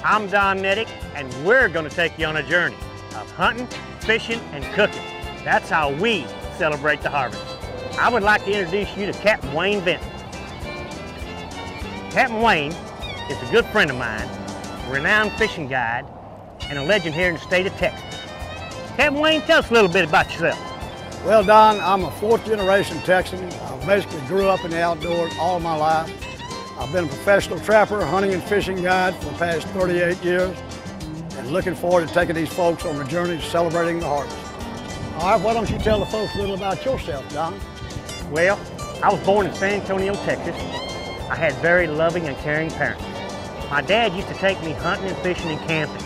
I'm Don Nedick, and we're going to take you on a journey of hunting, fishing, and cooking. That's how we celebrate the harvest. I would like to introduce you to Captain Wayne Benton. Captain Wayne is a good friend of mine, a renowned fishing guide, and a legend here in the state of Texas. Captain Wayne, tell us a little bit about yourself. Well, Don, I'm a fourth-generation Texan. I basically grew up in the outdoors all my life. I've been a professional trapper, hunting and fishing guide for the past 38 years, and looking forward to taking these folks on the journey to celebrating the harvest. All right, why don't you tell the folks a little about yourself, Don? Well, I was born in San Antonio, Texas. I had very loving and caring parents. My dad used to take me hunting and fishing and camping.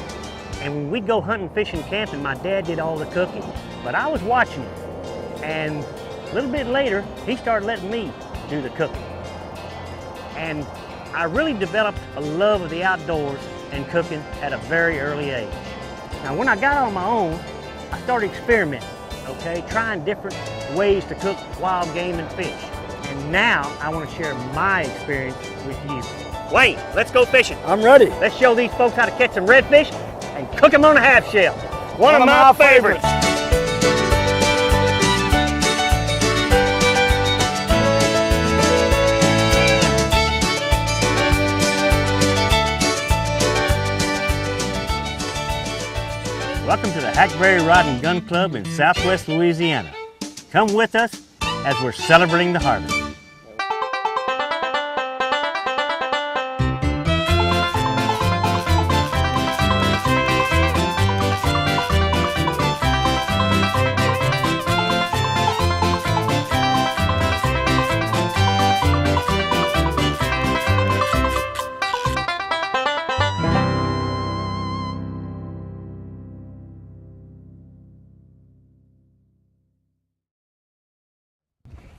And when we'd go hunting, fishing, camping, my dad did all the cooking, but I was watching him. And a little bit later, he started letting me do the cooking. And I really developed a love of the outdoors and cooking at a very early age. Now, when I got on my own, I started experimenting, okay, trying different ways to cook wild game and fish. And now I want to share my experience with you. Wayne, let's go fishing. I'm ready. Let's show these folks how to catch some redfish and cook them on a half shell. One of my favorites. Welcome to the Hackberry Rod and Gun Club in Southwest Louisiana. Come with us as we're celebrating the harvest.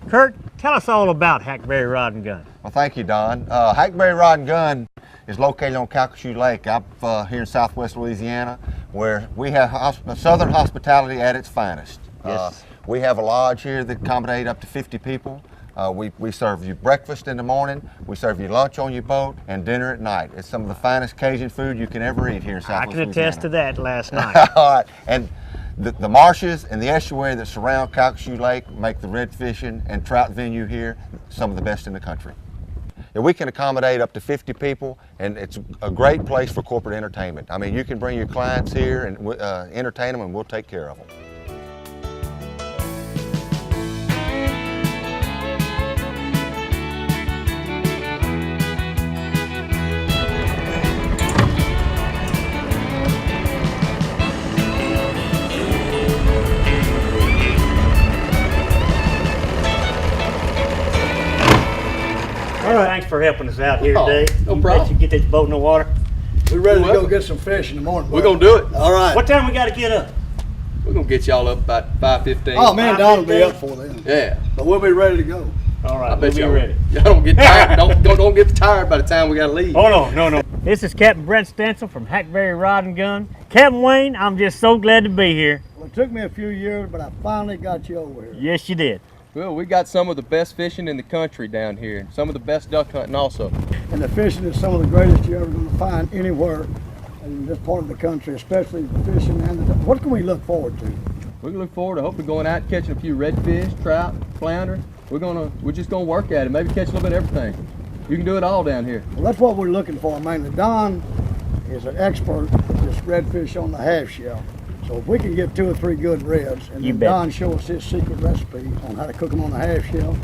Kurt, tell us all about Hackberry Rod and Gun. Well, thank you, Don. Hackberry Rod and Gun is located on Calcasieu Lake up here in Southwest Louisiana, where we have Southern hospitality at its finest. Yes. We have a lodge here that accommodates up to 50 people. We serve you breakfast in the morning, we serve you lunch on your boat, and dinner at night. It's some of the finest Cajun food you can ever eat here in Southwest Louisiana. I can attest to that last night. All right. And the marshes and the estuary that surround Calcasieu Lake make the red fishing and trout venue here some of the best in the country. And we can accommodate up to 50 people, and it's a great place for corporate entertainment. I mean, you can bring your clients here and entertain them, and we'll take care of them. Thanks for helping us out here today. No problem. Let you get this boat in the water. We're ready to go get some fish in the morning. We're going to do it. All right. What time we got to get up? We're going to get y'all up about 5:15. Oh, man, Don will be up for then. Yeah. But we'll be ready to go. All right, I bet we'll y'all be ready. Y'all don't get tired. don't get tired by the time we got to leave. Oh, no. This is Captain Brent Stencil from Hackberry Rod and Gun. Captain Wayne, I'm just so glad to be here. Well, it took me a few years, but I finally got you over here. Yes, you did. Well, we got some of the best fishing in the country down here. Some of the best duck hunting also. And the fishing is some of the greatest you're ever going to find anywhere in this part of the country, especially the fishing and the. What can we look forward to? We can look forward to hopefully going out and catching a few redfish, trout, flounder. We're just gonna work at it. Maybe catch a little bit of everything. You can do it all down here. Well, that's what we're looking for mainly. Don is an expert at this redfish on the half shell. So if we can get 2 or 3 good reds, and then Don show us his secret recipe on how to cook them on the half shell,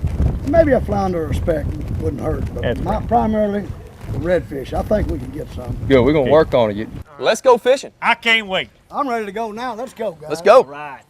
maybe a flounder or a speck wouldn't hurt. But primarily the redfish. I think we can get some. Good. We're gonna work on it. Let's go fishing. I can't wait. I'm ready to go now. Let's go, guys. Let's go. All right.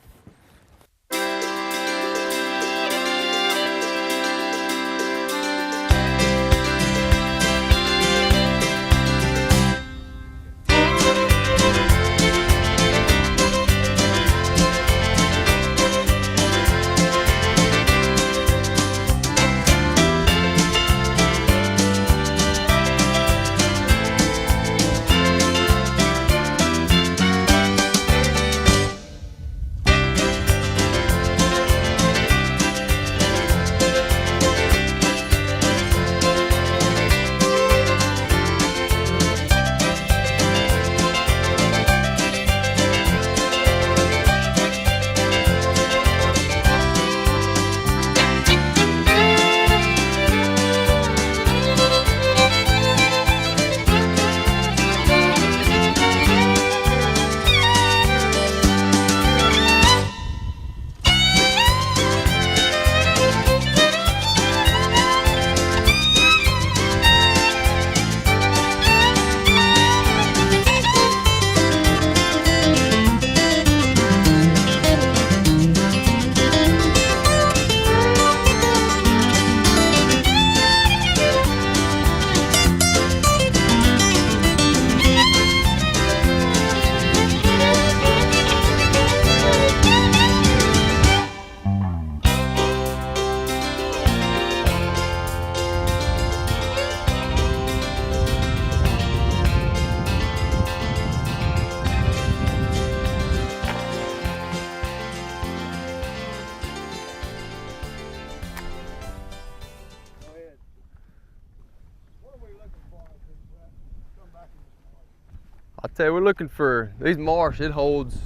I'll tell you, we're looking for these marsh. It holds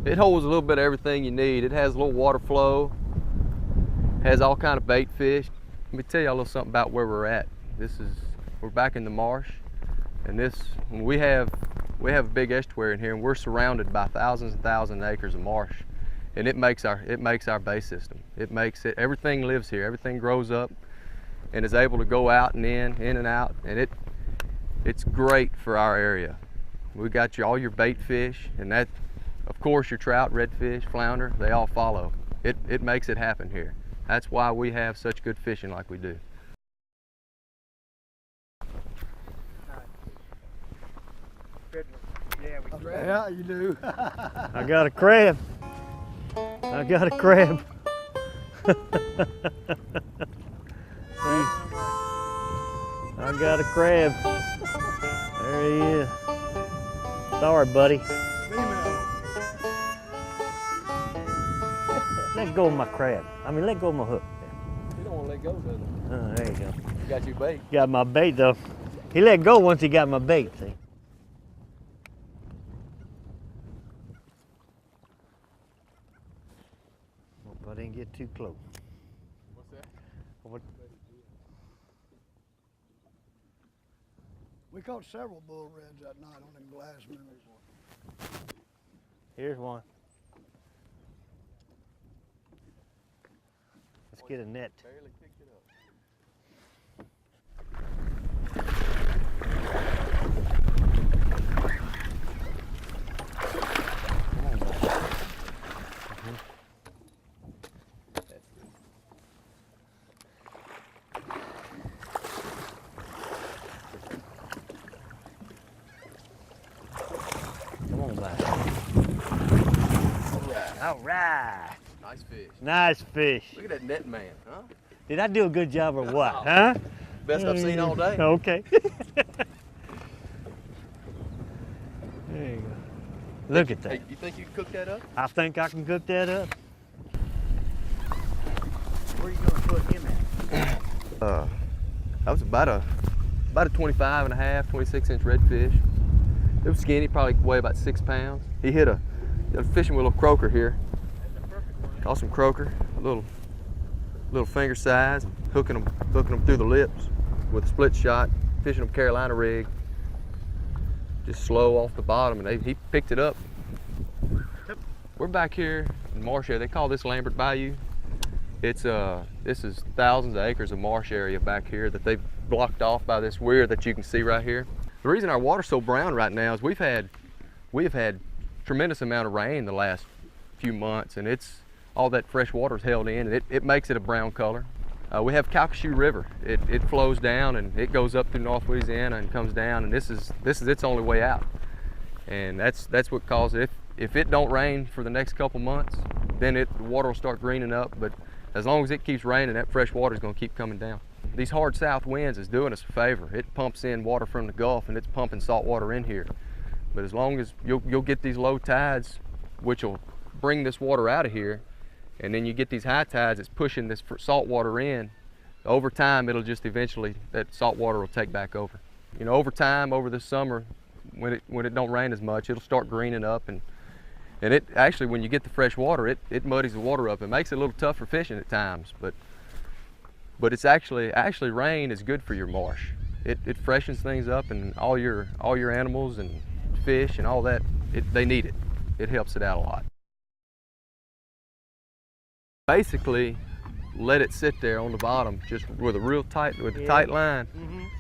a little bit of everything you need. It has a little water flow, has all kind of bait fish. Let me tell you a little something about where we're at. We're back in the marsh, and we have a big estuary in here, and we're surrounded by thousands and thousands of acres of marsh, and it makes our bay system. Everything lives here. Everything grows up and is able to go out and in and out, and it's great for our area. We got all your bait fish, and that, of course, your trout, redfish, flounder, they all follow. It makes it happen here. That's why we have such good fishing like we do. Yeah, you do. I got a crab. I got a crab. I got a crab. There he is. Sorry, buddy. Let go of my crab. Let go of my hook. You don't want to let go, does it? Oh, there you go. You got your bait. Got my bait though. He let go once he got my bait, see? Hope I didn't get too close. What's that? We caught several bull reds that night on them glass mirrors. Here's one. Let's get a net. Barely picked it up. Come on back. All right. Nice fish. Nice fish. Look at that net man, huh? Did I do a good job or what, huh? Best I've seen all day. Okay. There you go. Look at that. Hey, you think you can cook that up? I think I can cook that up. Where are you gonna put him at? That was about a 25 and a half, 26-inch redfish. It was skinny, probably weighed about 6 pounds. He hit a fishing with a little croaker here. Caught some croaker, a little finger size, hooking them through the lips with a split shot, fishing them Carolina rig, just slow off the bottom, and he picked it up. We're back here in marsh area. They call this Lambert Bayou. This is thousands of acres of marsh area back here that they've blocked off by this weir that you can see right here. The reason our water's so brown right now is we've had tremendous amount of rain the last few months, and all that fresh water is held in, and it makes it a brown color. We have Calcasieu River. It flows down and it goes up through North Louisiana and comes down, and this is its only way out. And that's what causes it. If it don't rain for the next couple months, then the water will start greening up. But as long as it keeps raining, that fresh water is going to keep coming down. These hard south winds is doing us a favor. It pumps in water from the Gulf, and it's pumping salt water in here. But as long as you'll get these low tides, which will bring this water out of here, and then you get these high tides that's pushing this salt water in, over time it'll just eventually, that salt water will take back over. You know, over time, over this summer, when it don't rain as much, it'll start greening up, and it actually, when you get the fresh water, it muddies the water up. It makes it a little tough for fishing at times, but it's actually rain is good for your marsh. It freshens things up, and all your animals and fish and all that, they need it. It helps it out a lot. Basically, let it sit there on the bottom, just with a tight line,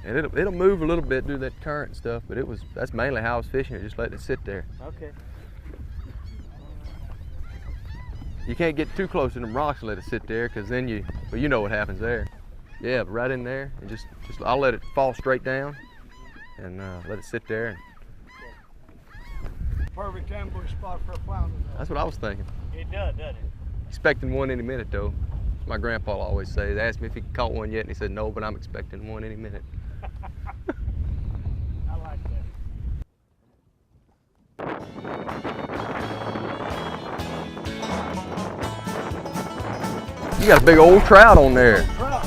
and it'll move a little bit due to that current and stuff. But that's mainly how I was fishing it, just letting it sit there. Okay. You can't get too close to them rocks and let it sit there, because then you know what happens there. Yeah, but right in there, and just I'll let it fall straight down, and let it sit there. Perfect ambush spot for a flounder. That's what I was thinking. It does, doesn't it? Expecting one any minute, though. My grandpa always says. He asked me if he caught one yet, and he said no, but I'm expecting one any minute. I like that. You got a big old trout on there. Trout.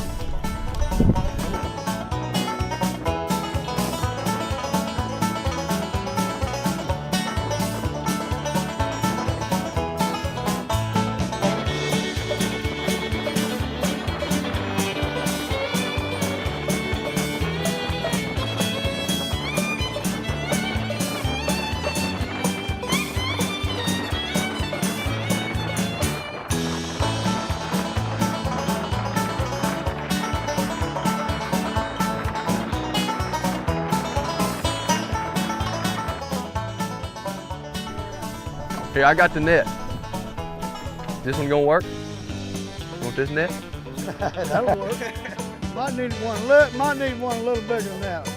Here, I got the net. This one gonna work? You want this net? That'll work. Might need one a little bigger than that.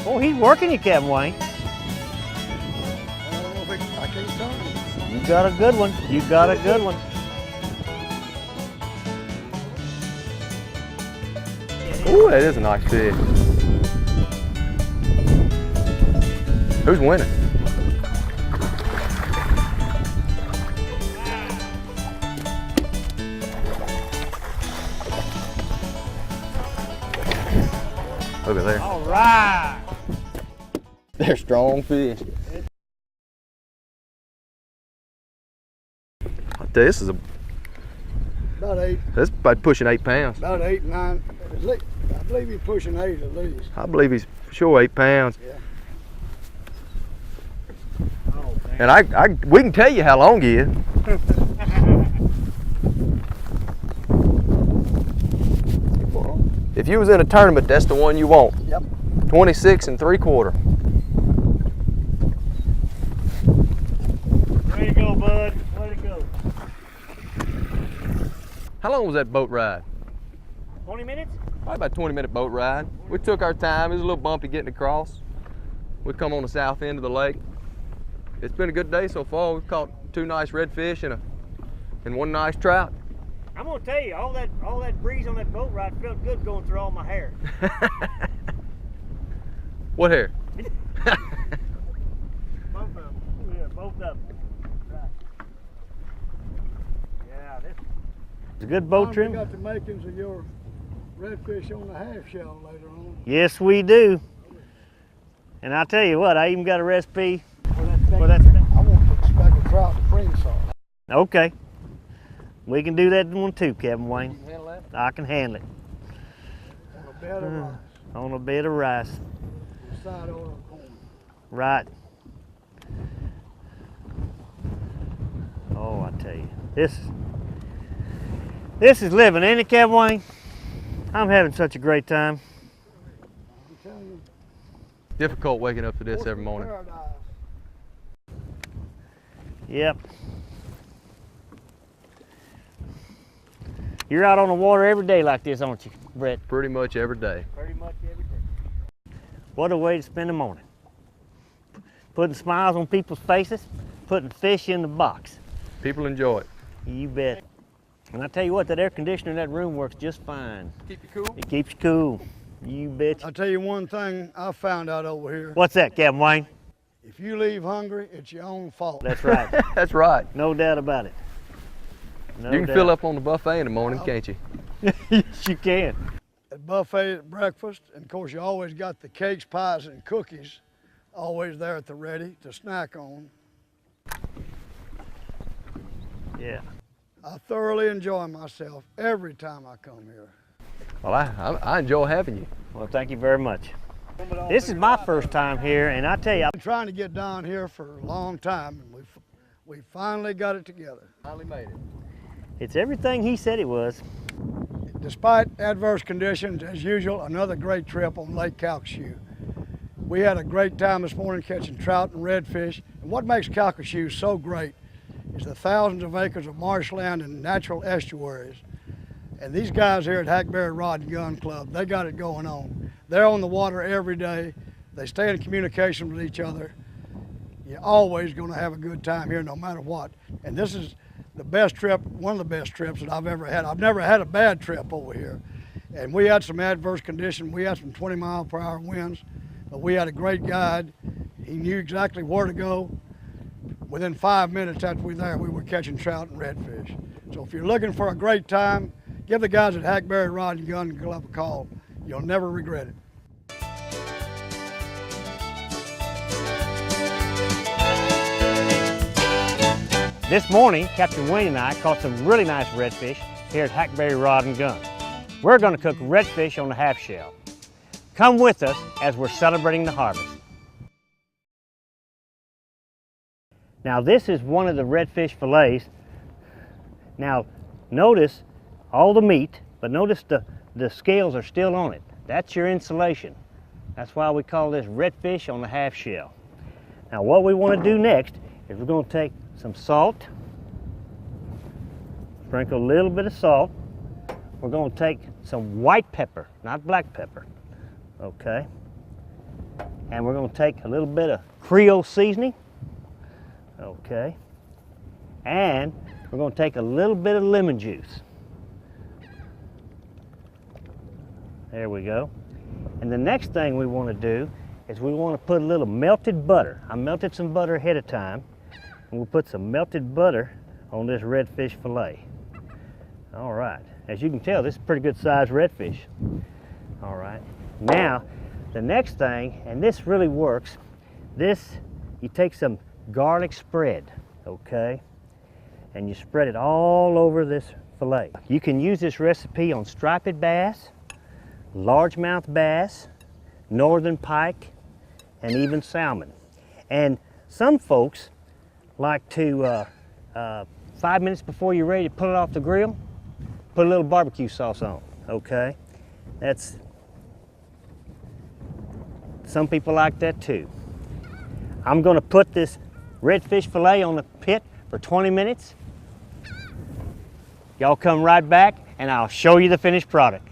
Oh, he's working you, Captain Wayne. I can't tell you. You got a good one. You got a good one. Ooh, that is a nice fish. Who's winning? Look at there. All right. They're strong fish. I'll tell you, this is About 8. That's about pushing 8 pounds. About 8, 9. I believe he's pushing 8 at least. I believe he's for sure 8 pounds. Yeah. Oh, And we can tell you how long he is. If you was in a tournament, that's the one you want. Yep. 26 3/4. Way to go, bud. Way to go. How long was that boat ride? 20 minutes? Probably about a 20-minute boat ride. We took our time. It was a little bumpy getting across. We come on the south end of the lake. It's been a good day so far. We've caught 2 nice redfish and 1 nice trout. I'm gonna tell you, all that breeze on that boat ride felt good going through all my hair. What hair? Both of them. Yeah, both of them. Right. Yeah, this is a good boat We trim. got the makings of your redfish on the half shell later on. Yes, we do. And I'll tell you what, I even got a recipe for that. I want to put speckled trout in cream sauce. Okay. We can do that one too, Captain Wayne. You can handle that? I can handle it. On a bed of rice. On a bed of rice. With side oil corn. Right. Oh, I tell you, this is living, ain't it, Captain Wayne? I'm having such a great time. I'm telling you. Difficult waking up to this every Horse morning. paradise. Yep. You're out on the water every day like this, aren't you, Brett? Pretty much every day. Pretty much every day. What a way to spend a morning. Putting smiles on people's faces, putting fish in the box. People enjoy it. You bet. And I tell you what, that air conditioner in that room works just fine. Keep you cool? It keeps you cool. You bet. I'll tell you one thing I found out over here. What's that, Captain Wayne? If you leave hungry, it's your own fault. That's right. That's right. No doubt about it. No You can doubt. fill up on the buffet in the morning, can't you? Yes, you can. At buffet at breakfast, and of course you always got the cakes, pies, and cookies always there at the ready to snack on. Yeah. I thoroughly enjoy myself every time I come here. Well, I enjoy having you. Well, thank you very much. This is my first time here, and I tell you, I've been trying to get down here for a long time, and we finally got it together. Finally made it. it's everything he said it was. Despite adverse conditions, as usual, another great trip on Lake Calcasieu. We had a great time this morning catching trout and redfish, and what makes Calcasieu so great is the thousands of acres of marshland and natural estuaries. And these guys here at Hackberry Rod and Gun Club, they got it going on. They're on the water every day. They stay in communication with each other. You're always going to have a good time here no matter what. And this is the best trip, one of the best trips that I've ever had. I've never had a bad trip over here. And we had some adverse conditions. We had some 20-mile-per-hour winds, but we had a great guide. He knew exactly where to go. Within 5 minutes after we were there, we were catching trout and redfish. So if you're looking for a great time, give the guys at Hackberry Rod and Gun Club a call. You'll never regret it. This morning, Captain Wayne and I caught some really nice redfish here at Hackberry Rod and Gun. We're going to cook redfish on the half shell. Come with us as we're celebrating the harvest. Now this is one of the redfish fillets. Now notice all the meat, but notice the scales are still on it. That's your insulation. That's why we call this redfish on the half shell. Now what we want to do next is we're going to take some salt, sprinkle a little bit of salt. We're going to take some white pepper, not black pepper, okay? And we're going to take a little bit of Creole seasoning, okay? And we're going to take a little bit of lemon juice. There we go. And the next thing we want to do is we want to put a little melted butter. I melted some butter ahead of time, and we'll put some melted butter on this redfish fillet. All right, as you can tell, this is a pretty good sized redfish. All right, now the next thing, and this really works, you take some garlic spread, okay, and you spread it all over this fillet. You can use this recipe on striped bass, largemouth bass, northern pike, and even salmon. And some folks like to, 5 minutes before you're ready to pull it off the grill, put a little barbecue sauce on, okay? Some people like that too. I'm gonna put this redfish fillet on the pit for 20 minutes. Y'all come right back and I'll show you the finished product.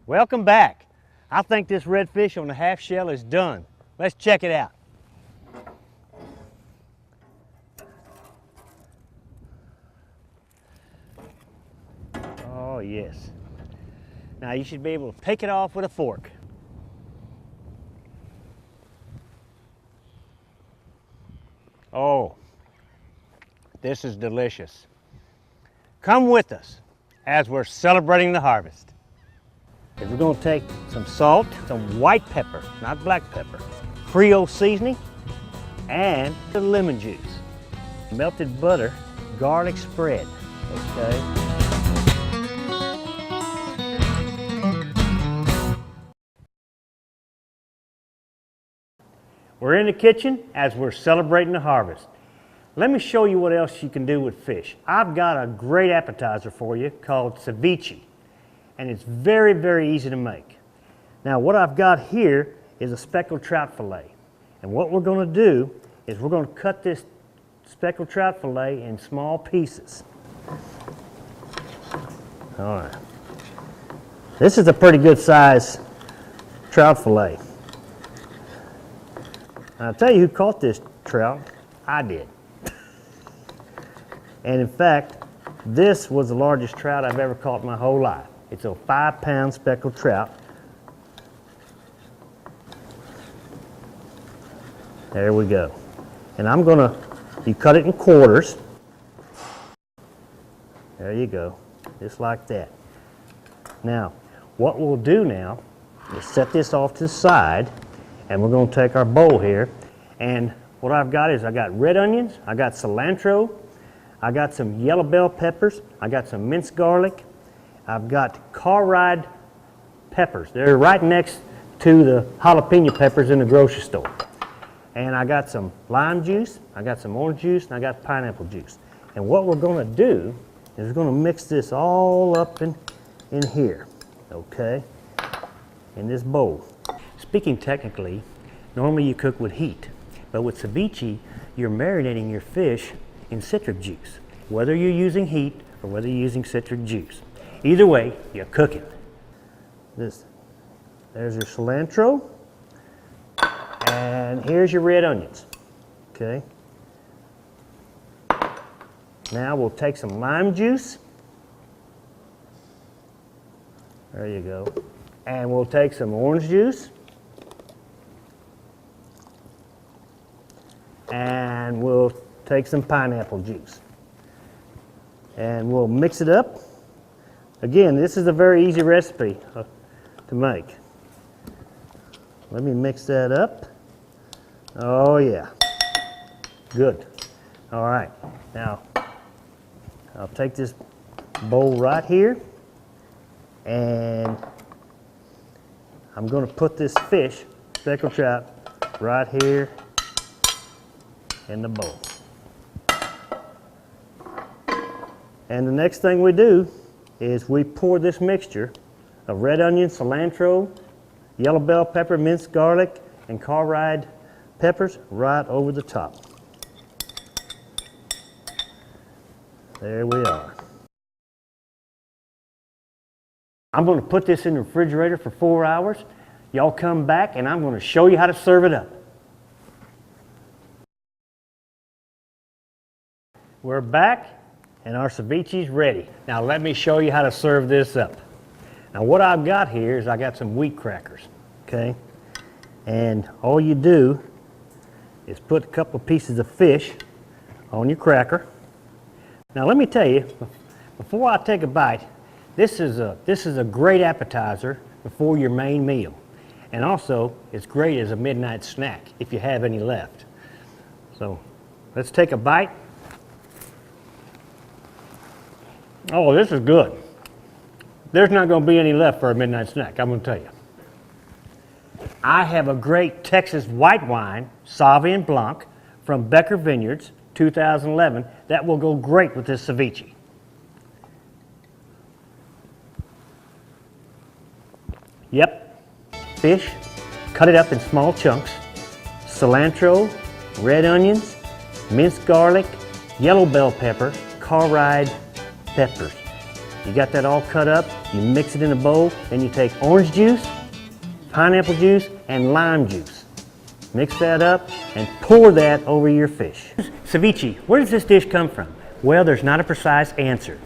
Welcome back. I think this redfish on the half shell is done. Let's check it out. Oh yes. Now you should be able to take it off with a fork. Oh, this is delicious. Come with us as we're celebrating the harvest. We're going to take some salt, some white pepper, not black pepper, Creole seasoning, and the lemon juice, melted butter, garlic spread, okay? We're in the kitchen as we're celebrating the harvest. Let me show you what else you can do with fish. I've got a great appetizer for you called ceviche, and it's very, very easy to make. Now what I've got here is a speckled trout fillet. And what we're going to do is we're going to cut this speckled trout fillet in small pieces. All right. This is a pretty good size trout fillet. I'll tell you who caught this trout. I did. And in fact, this was the largest trout I've ever caught in my whole life. It's a 5-pound speckled trout. There we go. And you cut it in quarters. There you go, just like that. Now, what we'll do now is set this off to the side, and we're going to take our bowl here, and what I've got is I got red onions, I got cilantro, I got some yellow bell peppers, I got some minced garlic, I've got car-ride peppers. They're right next to the jalapeno peppers in the grocery store. And I got some lime juice, I got some orange juice, and I got pineapple juice. And what we're going to do is we're going to mix this all up in here, okay, in this bowl. Speaking technically, normally you cook with heat, but with ceviche, you're marinating your fish in citric juice, whether you're using heat or whether you're using citric juice. Either way, you're cooking. There's your cilantro, and here's your red onions, okay? Now we'll take some lime juice. There you go. And we'll take some orange juice. And we'll take some pineapple juice. And we'll mix it up. Again, this is a very easy recipe to make. Let me mix that up. Oh yeah, good. All right, now I'll take this bowl right here, And I'm going to put this fish, speckled trout, right here in the bowl. And the next thing we do is we pour this mixture of red onion, cilantro, yellow bell pepper, minced garlic, and carved peppers right over the top. There we are. I'm going to put this in the refrigerator for 4 hours. Y'all come back and I'm going to show you how to serve it up. We're back and our ceviche's ready. Now let me show you how to serve this up. Now what I've got here is I got some wheat crackers, okay? And all you do is put a couple of pieces of fish on your cracker. Now let me tell you, before I take a bite, this is a great appetizer before your main meal. And also, it's great as a midnight snack if you have any left. So let's take a bite. Oh, this is good. There's not going to be any left for a midnight snack, I'm going to tell you. I have a great Texas white wine, Sauvignon Blanc, from Becker Vineyards, 2011, that will go great with this ceviche. Yep, fish, cut it up in small chunks, cilantro, red onions, minced garlic, yellow bell pepper, carved peppers. You got that all cut up, you mix it in a bowl, then you take orange juice, pineapple juice, and lime juice. Mix that up and pour that over your fish. Ceviche, where does this dish come from? Well, there's not a precise answer.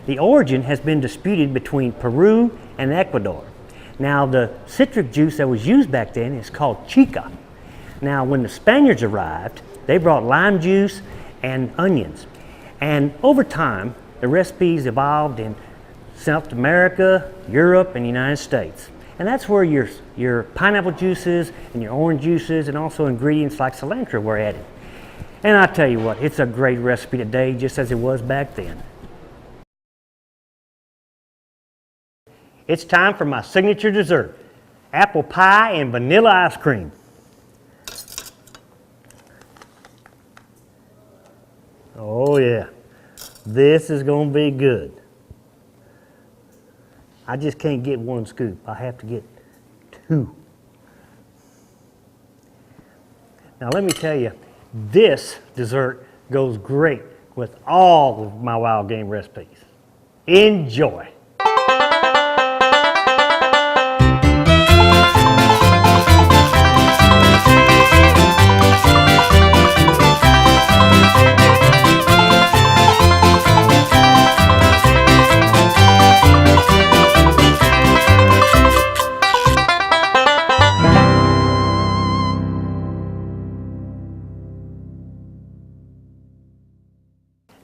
The origin has been disputed between Peru and Ecuador. Now, the citric juice that was used back then is called chica. Now, when the Spaniards arrived, they brought lime juice and onions. And over time, the recipes evolved in South America, Europe, and the United States. And that's where your pineapple juices and your orange juices and also ingredients like cilantro were added. And I tell you what, it's a great recipe today, just as it was back then. It's time for my signature dessert, apple pie and vanilla ice cream. Oh yeah, this is going to be good. I just can't get one scoop. I have to get 2. Now let me tell you, this dessert goes great with all of my wild game recipes. Enjoy.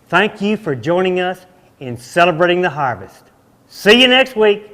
Thank you for joining us in celebrating the harvest. See you next week.